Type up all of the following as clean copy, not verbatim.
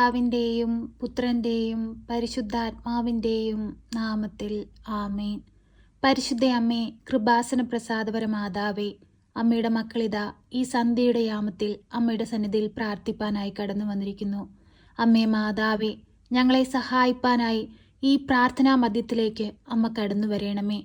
പിതാവിൻ്റെയും പുത്രൻ്റെയും പരിശുദ്ധാത്മാവിൻ്റെയും നാമത്തിൽ ആമേൻ. പരിശുദ്ധ അമ്മേ, കൃപാസന പ്രസാദപര മാതാവേ, അമ്മയുടെ മക്കളിതാ ഈ സന്ധ്യയുടെ യാമത്തിൽ അമ്മയുടെ സന്നിധിയിൽ പ്രാർത്ഥിപ്പാനായി കടന്നു വന്നിരിക്കുന്നു. അമ്മേ മാതാവേ, ഞങ്ങളെ സഹായിപ്പാനായി ഈ പ്രാർത്ഥനാ മധ്യത്തിലേക്ക് അമ്മ കടന്നു വരണമേ.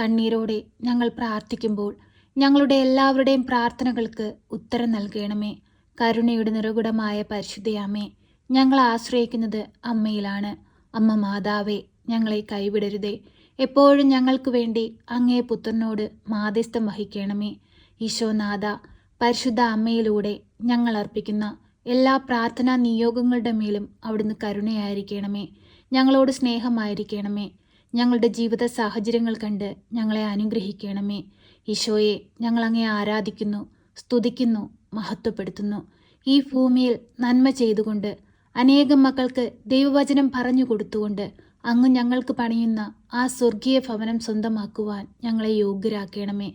കണ്ണീരോടെ ഞങ്ങൾ പ്രാർത്ഥിക്കുമ്പോൾ ഞങ്ങളുടെ എല്ലാവരുടെയും പ്രാർത്ഥനകൾക്ക് ഉത്തരം നൽകണമേ. കരുണയുടെ നിറകുടമായ പരിശുദ്ധയമ്മേ, ഞങ്ങൾ ആശ്രയിക്കുന്നത് അമ്മയിലാണ്. അമ്മ മാതാവേ, ഞങ്ങളെ കൈവിടരുതേ. എപ്പോഴും ഞങ്ങൾക്ക് വേണ്ടി അങ്ങേ പുത്രനോട് മാധ്യസ്ഥം വഹിക്കണമേ. ഈശോനാഥ, പരിശുദ്ധ അമ്മയിലൂടെ ഞങ്ങൾ അർപ്പിക്കുന്ന എല്ലാ പ്രാർത്ഥനാ നിയോഗങ്ങളുടെ മേലും അവിടുന്ന് കരുണയായിരിക്കണമേ. ഞങ്ങളോട് സ്നേഹമായിരിക്കണമേ. ഞങ്ങളുടെ ജീവിത സാഹചര്യങ്ങൾ കണ്ട് ഞങ്ങളെ അനുഗ്രഹിക്കണമേ. ഈശോയെ, ഞങ്ങൾ അങ്ങേ ആരാധിക്കുന്നു, സ്തുതിക്കുന്നു, മഹത്വപ്പെടുത്തുന്നു. ഈ ഭൂമിയിൽ നന്മ ചെയ്തുകൊണ്ട് അനേകം മക്കൾക്ക് ദൈവവചനം പറഞ്ഞു കൊടുത്തുകൊണ്ട് അങ്ങ് ഞങ്ങൾക്ക് പണിയുന്ന ആ സ്വർഗീയ ഭവനം സ്വന്തമാക്കുവാൻ ഞങ്ങളെ യോഗ്യരാക്കണമേ.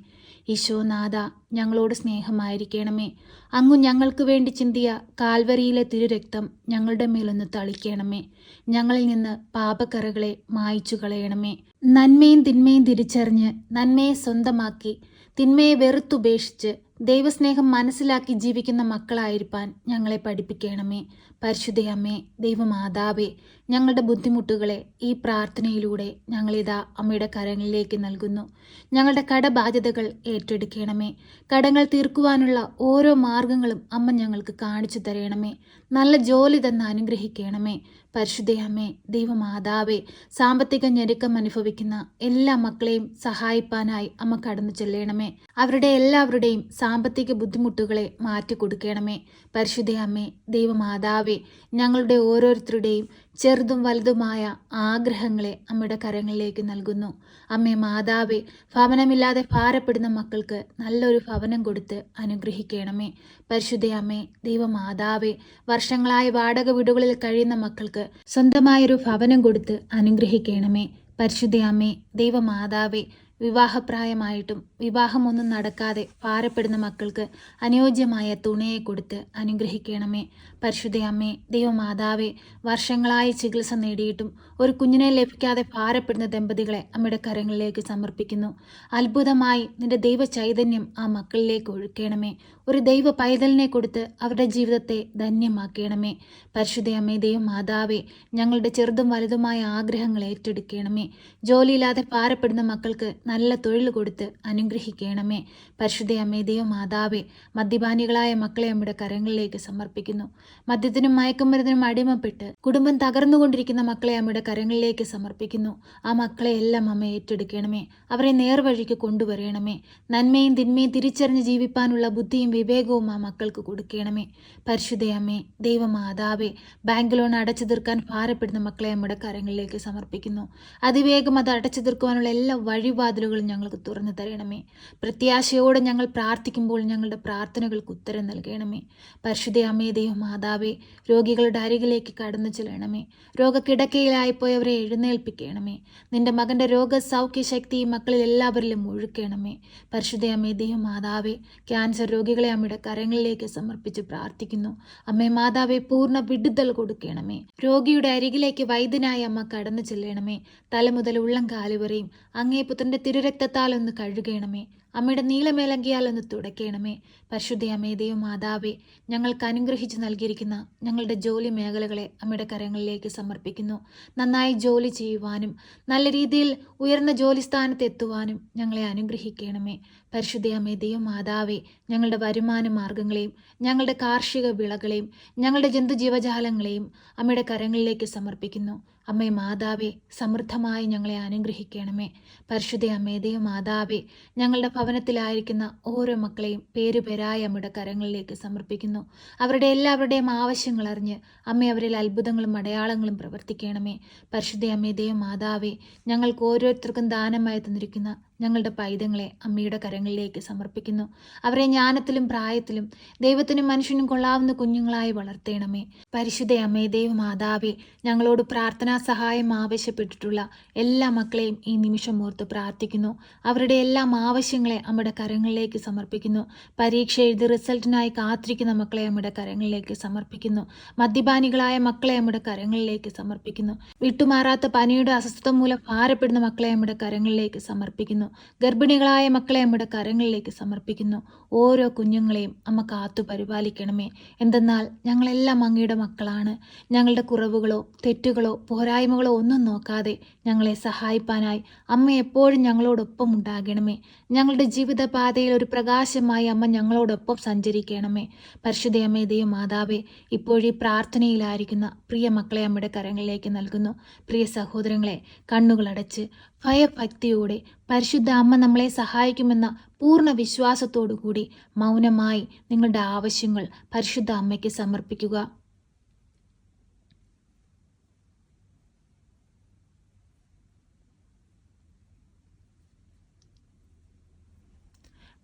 ഈശോനാഥ, ഞങ്ങളോട് സ്നേഹമായിരിക്കണമേ. അങ്ങ് ഞങ്ങൾക്ക് വേണ്ടി ചിന്തിയ കാൽവരിയിലെ തിരുരക്തം ഞങ്ങളുടെ മേലൊന്ന് തളിക്കണമേ. ഞങ്ങളിൽ നിന്ന് പാപക്കറകളെ മായ്ച്ചു കളയണമേ. നന്മയും തിന്മയും തിരിച്ചറിഞ്ഞ് നന്മയെ സ്വന്തമാക്കി തിന്മയെ വെറുത്തുപേക്ഷിച്ച് ദൈവസ്നേഹം മനസ്സിലാക്കി ജീവിക്കുന്ന മക്കളായിരിക്കാൻ ഞങ്ങളെ പഠിപ്പിക്കണമേ. പരിശുദ്ധയമ്മേ, ദൈവമാതാവേ, ഞങ്ങളുടെ ബുദ്ധിമുട്ടുകളെ ഈ പ്രാർത്ഥനയിലൂടെ ഞങ്ങളിതാ അമ്മയുടെ കരങ്ങളിലേക്ക് നൽകുന്നു. ഞങ്ങളുടെ കടബാധ്യതകൾ ഏറ്റെടുക്കണമേ. കടങ്ങൾ തീർക്കുവാനുള്ള ഓരോ മാർഗങ്ങളും അമ്മ ഞങ്ങൾക്ക് കാണിച്ചു തരണമേ. നല്ല ജോലി തന്ന് അനുഗ്രഹിക്കണമേ. പരിശുദ്ധയമ്മേ, ദൈവമാതാവേ, സാമ്പത്തിക ഞെരുക്കം അനുഭവിക്കുന്ന എല്ലാ മക്കളെയും സഹായിപ്പാനായി അമ്മ കടന്നു ചെല്ലണമേ. അവരുടെ എല്ലാവരുടെയും സാമ്പത്തിക ബുദ്ധിമുട്ടുകളെ മാറ്റിക്കൊടുക്കണമേ. പരിശുദ്ധയമ്മേ, ദൈവമാതാവേ, ഞങ്ങളുടെ ഓരോരുത്തരുടെയും ചെറുതും വലുതുമായ ആഗ്രഹങ്ങളെ അമ്മയുടെ കരങ്ങളിലേക്ക് നൽകുന്നു. അമ്മേ മാതാവേ, ഭവനമില്ലാതെ ഭാരപ്പെടുന്ന മക്കൾക്ക് നല്ലൊരു ഭവനം കൊടുത്ത് അനുഗ്രഹിക്കണമേ. പരിശുദ്ധയമ്മേ, ദൈവമാതാവേ, വർഷങ്ങളായ വാടക വീടുകളിൽ കഴിയുന്ന മക്കൾക്ക് സ്വന്തമായൊരു ഭവനം കൊടുത്ത് അനുഗ്രഹിക്കണമേ. പരിശുദ്ധയമ്മേ, ദൈവമാതാവേ, വിവാഹപ്രായമായിട്ടും വിവാഹമൊന്നും നടക്കാതെ ഭാരപ്പെടുന്ന മക്കൾക്ക് അനുയോജ്യമായ തുണയെ കൊടുത്ത് അനുഗ്രഹിക്കണമേ. പരിശുദ്ധയമ്മേ, ദൈവമാതാവേ, വർഷങ്ങളായി ചികിത്സ നേടിയിട്ടും ഒരു കുഞ്ഞിനെ ലഭിക്കാതെ ഭാരപ്പെടുന്ന ദമ്പതികളെ അമ്മയുടെ കരങ്ങളിലേക്ക് സമർപ്പിക്കുന്നു. അത്ഭുതമായി നിന്റെ ദൈവ ചൈതന്യം ആ മക്കളിലേക്ക് ഒഴുക്കണമേ. ഒരു ദൈവ പൈതലിനെ കൊടുത്ത് അവരുടെ ജീവിതത്തെ ധന്യമാക്കണമേ. പരിശുദ്ധയമ്മേ, ദൈവമാതാവേ, ഞങ്ങളുടെ ചെറുതും വലുതുമായ ആഗ്രഹങ്ങൾ ഏറ്റെടുക്കണമേ. ജോലിയില്ലാതെ ഭാരപ്പെടുന്ന മക്കൾക്ക് നല്ല തൊഴിൽ കൊടുത്ത് അനുഗ്രഹിക്കണമേ. പരിശുദ്ധയമ്മേ, ദൈവമാതാവേ, മദ്യപാനികളായ മക്കളെ അമ്മയുടെ കരങ്ങളിലേക്ക് സമർപ്പിക്കുന്നു. മദ്യത്തിനും മയക്കുമരുന്നിനും അടിമപ്പെട്ട് കുടുംബം തകർന്നുകൊണ്ടിരിക്കുന്ന മക്കളെ അമ്മയുടെ കരങ്ങളിലേക്ക് സമർപ്പിക്കുന്നു. ആ മക്കളെ എല്ലാം അമ്മ ഏറ്റെടുക്കണമേ. അവരെ നേർവഴിക്ക് കൊണ്ടുവരണമേ. നന്മയും തിന്മയും തിരിച്ചറിഞ്ഞ് ജീവിപ്പാനുള്ള ബുദ്ധിയും വിവേകവും ആ മക്കൾക്ക് കൊടുക്കണമേ. പരിശുദ്ധയമ്മേ, ദൈവമാതാവേ, ബാങ്ക് ലോൺ അടച്ചു തീർക്കാൻ ഭാരപ്പെടുന്ന മക്കളെ അമ്മയുടെ കരങ്ങളിലേക്ക് സമർപ്പിക്കുന്നു. അതിവേഗം അത് അടച്ചു തീർക്കുവാനുള്ള എല്ലാ വഴിവാതിലുകളും ഞങ്ങൾക്ക് തുറന്നു തരണമേ. പ്രത്യാശയോടെ ഞങ്ങൾ പ്രാർത്ഥിക്കുമ്പോൾ ഞങ്ങളുടെ പ്രാർത്ഥനകൾക്ക് ഉത്തരം നൽകണമേ. പരിശുദ്ധയമ്മേ, ദൈവമാതാവേ, രോഗികളുടെ അരികിലേക്ക് കടന്നു ചെല്ലണമേ. രോഗക്കിടക്കയിലായിപ്പോയവരെ എഴുന്നേൽപ്പിക്കണമേ. നിന്റെ മകൻ്റെ രോഗസൗഖ്യ ശക്തി ഈ മക്കളിൽ എല്ലാവരിലും ഒഴുക്കണമേ. പരിശുദ്ധയമ്മേ, ദൈവമാതാവേ, ക്യാൻസർ രോഗികളെ അമ്മയുടെ കരങ്ങളിലേക്ക് സമർപ്പിച്ച് പ്രാർത്ഥിക്കുന്നു. അമ്മേ മാതാവേ, പൂർണ്ണ വിടുതൽ കൊടുക്കണമേ. രോഗിയുടെ അരികിലേക്ക് വൈദ്യനായ അമ്മ കടന്നു ചെല്ലണമേ. തല മുതൽ ഉള്ളം കാലുവരെയും അങ്ങേ പുത്രൻ്റെ തിരുരക്തത്താൽ ഒന്ന് കഴുകണമേ. അമ്മയുടെ നീലമേലങ്കിയാൽ ഒന്ന് തുടയ്ക്കണമേ. പരിശുദ്ധയമ്മേ, ദൈവമാതാവേ, ഞങ്ങൾക്ക് അനുഗ്രഹിച്ച് നൽകിയിരിക്കുന്ന ഞങ്ങളുടെ ജോലി മേഖലകളെ അമ്മയുടെ കരങ്ങളിലേക്ക് സമർപ്പിക്കുന്നു. നന്നായി ജോലി ചെയ്യുവാനും നല്ല രീതിയിൽ ഉയർന്ന ജോലി സ്ഥാനത്ത് എത്തുവാനും ഞങ്ങളെ അനുഗ്രഹിക്കണമേ. പരിശുദ്ധയമ്മേ, ദൈവമാതാവേ, ഞങ്ങളുടെ വരുമാന മാർഗങ്ങളെയും ഞങ്ങളുടെ കാർഷിക വിളകളെയും ഞങ്ങളുടെ ജന്തുജീവജാലങ്ങളെയും അമ്മയുടെ കരങ്ങളിലേക്ക് സമർപ്പിക്കുന്നു. അമ്മേ മാതാവേ, സമൃദ്ധമായി ഞങ്ങളെ അനുഗ്രഹിക്കണമേ. പരിശുദ്ധയമ്മേ, ദൈവമാതാവേ, ഞങ്ങളുടെ ഭവനത്തിലായിരിക്കുന്ന ഓരോ മക്കളെയും പേരുപേരായി അമ്മയുടെ കരങ്ങളിലേക്ക് സമർപ്പിക്കുന്നു. അവരുടെ എല്ലാവരുടെയും ആവശ്യങ്ങൾ അറിഞ്ഞ് അമ്മ അവരിൽ അത്ഭുതങ്ങളും അടയാളങ്ങളും പ്രവർത്തിക്കണമേ. പരിശുദ്ധയമ്മേ, ദൈവമാതാവേ, ഞങ്ങൾക്ക് ഓരോരുത്തർക്കും ദാനമായി തന്നിരിക്കുന്ന ഞങ്ങളുടെ പൈതങ്ങളെ അമ്മയുടെ കരങ്ങളിലേക്ക് സമർപ്പിക്കുന്നു. അവരെ ജ്ഞാനത്തിലും പ്രായത്തിലും ദൈവത്തിനും മനുഷ്യനും കൊള്ളാവുന്ന കുഞ്ഞുങ്ങളായി വളർത്തേണമേ. പരിശുദ്ധ അമ്മേ, ദൈവമാതാവേ, ഞങ്ങളോട് പ്രാർത്ഥനാ സഹായം ആവശ്യപ്പെട്ടിട്ടുള്ള എല്ലാ മക്കളെയും ഈ നിമിഷം ഓർത്ത് പ്രാർത്ഥിക്കുന്നു. അവരുടെ എല്ലാം ആവശ്യങ്ങളെ അമ്മയുടെ കരങ്ങളിലേക്ക് സമർപ്പിക്കുന്നു. പരീക്ഷ എഴുതി റിസൾട്ടിനായി കാത്തിരിക്കുന്ന മക്കളെ അമ്മയുടെ കരങ്ങളിലേക്ക് സമർപ്പിക്കുന്നു. മദ്യപാനികളായ മക്കളെ അമ്മയുടെ കരങ്ങളിലേക്ക് സമർപ്പിക്കുന്നു. വിട്ടുമാറാത്ത പനിയുടെ അസ്വസ്ഥത മൂലം ഭാരപ്പെടുന്ന മക്കളെ അമ്മയുടെ കരങ്ങളിലേക്ക് സമർപ്പിക്കുന്നു. ഗർഭിണികളായ മക്കളെ അമ്മയുടെ കരങ്ങളിലേക്ക് സമർപ്പിക്കുന്നു. ഓരോ കുഞ്ഞുങ്ങളെയും അമ്മ കാത്തു പരിപാലിക്കണമേ. എന്തെന്നാൽ ഞങ്ങളെല്ലാം അങ്ങയുടെ മക്കളാണ്. ഞങ്ങളുടെ കുറവുകളോ തെറ്റുകളോ പോരായ്മകളോ ഒന്നും നോക്കാതെ ഞങ്ങളെ സഹായിപ്പാനായി അമ്മ എപ്പോഴും ഞങ്ങളോടൊപ്പം ഉണ്ടാകണമേ. ഞങ്ങളുടെ ജീവിതപാതയിൽ ഒരു പ്രകാശമായി അമ്മ ഞങ്ങളോടൊപ്പം സഞ്ചരിക്കണമേ. പരിശുദ്ധയമ്മേ, ദൈവമാതാവേ, ഇപ്പോഴീ പ്രാർത്ഥനയിലായിരിക്കുന്ന പ്രിയ മക്കളെ അമ്മയുടെ കരങ്ങളിലേക്ക് നൽകുന്നു. പ്രിയ സഹോദരങ്ങളെ, കണ്ണുകളടച്ച് ഭയഭക്തിയോടെ പരിശുദ്ധ അമ്മ നമ്മളെ സഹായിക്കുമെന്ന പൂർണ്ണ വിശ്വാസത്തോടു കൂടി മൗനമായി നിങ്ങളുടെ ആവശ്യങ്ങൾ പരിശുദ്ധ അമ്മയ്ക്ക് സമർപ്പിക്കുക.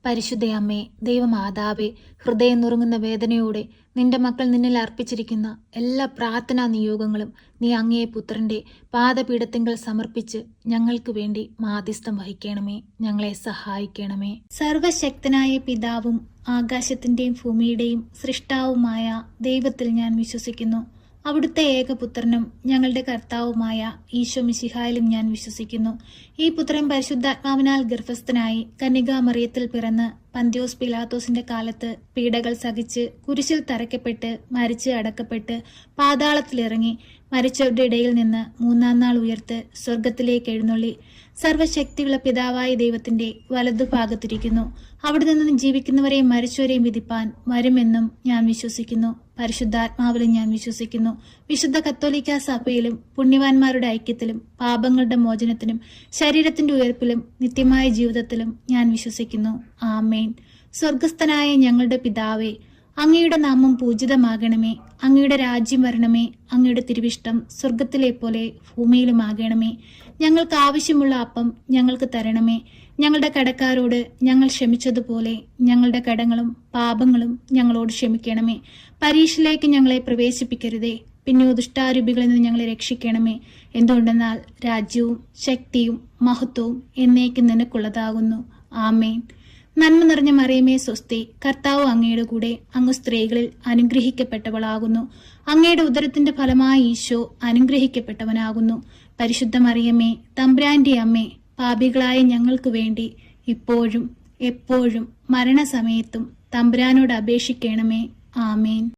പരിശുദ്ധ അമ്മേ, ദൈവമാതാവേ, ഹൃദയം നുറുങ്ങുന്ന വേദനയോടെ നിന്റെ മക്കൾ നിന്നിൽ അർപ്പിച്ചിരിക്കുന്ന എല്ലാ പ്രാർത്ഥനാ നിയോഗങ്ങളും നീ അങ്ങേ പുത്രന്റെ പാദപീഠത്തിങ്കൽ സമർപ്പിച്ച് ഞങ്ങൾക്ക് വേണ്ടി മാധ്യസ്ഥം വഹിക്കണമേ. ഞങ്ങളെ സഹായിക്കണമേ. സർവശക്തനായ പിതാവും ആകാശത്തിന്റെയും ഭൂമിയുടെയും സൃഷ്ടാവുമായ ദൈവത്തിൽ ഞാൻ വിശ്വസിക്കുന്നു. അവിടുത്തെ ഏകപുത്രനും ഞങ്ങളുടെ കർത്താവുമായ ഈശോ മിശിഹായിലും ഞാൻ വിശ്വസിക്കുന്നു. ഈ പുത്രൻ പരിശുദ്ധാത്മാവിനാൽ ഗർഭസ്ഥനായി കന്യകാമറിയത്തിൽ പിറന്ന് പന്തിയോസ് പിലാത്തോസിന്റെ കാലത്ത് പീഡകൾ സഹിച്ച് കുരിശിൽ തറയ്ക്കപ്പെട്ട് മരിച്ച് അടക്കപ്പെട്ട് പാതാളത്തിലിറങ്ങി മരിച്ചവരുടെ ഇടയിൽ നിന്ന് മൂന്നാം നാൾ ഉയർത്ത് സ്വർഗത്തിലേക്ക് എഴുന്നള്ളി സർവശക്തിയുള്ള പിതാവായ ദൈവത്തിന്റെ വലതുഭാഗത്തിരിക്കുന്നു. അവിടെ നിന്ന് ജീവിക്കുന്നവരെയും മരിച്ചവരെയും വിധിപ്പാൻ വരുമെന്നും ഞാൻ വിശ്വസിക്കുന്നു. പരിശുദ്ധാത്മാവിലും ഞാൻ വിശ്വസിക്കുന്നു. വിശുദ്ധ കത്തോലിക്ക സഭയിലും പുണ്യവാന്മാരുടെ ഐക്യത്തിലും പാപങ്ങളുടെ മോചനത്തിനും ശരീരത്തിന്റെ ഉയർപ്പിലും നിത്യമായ ജീവിതത്തിലും ഞാൻ വിശ്വസിക്കുന്നു. ആമേൻ. സ്വർഗസ്ഥനായ ഞങ്ങളുടെ പിതാവേ, അങ്ങയുടെ നാമം പൂജിതമാകണമേ. അങ്ങയുടെ രാജ്യം വരണമേ. അങ്ങയുടെ തിരുവിഷ്ടം സ്വർഗത്തിലെ പോലെ ഭൂമിയിലുമാകണമേ. ഞങ്ങൾക്ക് ആവശ്യമുള്ള അപ്പം ഞങ്ങൾക്ക് തരണമേ. ഞങ്ങളുടെ കടക്കാരോട് ഞങ്ങൾ ക്ഷമിച്ചതുപോലെ ഞങ്ങളുടെ കടങ്ങളും പാപങ്ങളും ഞങ്ങളോട് ക്ഷമിക്കണമേ. പരീക്ഷയിലേക്ക് ഞങ്ങളെ പ്രവേശിപ്പിക്കരുതേ, പിന്നെ ദുഷ്ടാരൂപികളിൽ നിന്ന് ഞങ്ങളെ രക്ഷിക്കണമേ. എന്തുകൊണ്ടെന്നാൽ രാജ്യവും ശക്തിയും മഹത്വവും എന്നേക്കും നിനക്കുള്ളതാകുന്നു. ആമേൻ. നന്മ നിറഞ്ഞ മറിയമേ സ്വസ്തി, കർത്താവ് അങ്ങയുടെ കൂടെ, അങ്ങ് സ്ത്രീകളിൽ അനുഗ്രഹിക്കപ്പെട്ടവളാകുന്നു. അങ്ങയുടെ ഉദരത്തിന്റെ ഫലമായ ഈശോ അനുഗ്രഹിക്കപ്പെട്ടവനാകുന്നു. പരിശുദ്ധ മറിയമേ, തമ്പുരാന്റെ അമ്മേ, പാപികളായ ഞങ്ങൾക്ക് വേണ്ടി ഇപ്പോഴും എപ്പോഴും മരണസമയത്തും തമ്പുരാനോട് അപേക്ഷിക്കണമേ. ആമേൻ.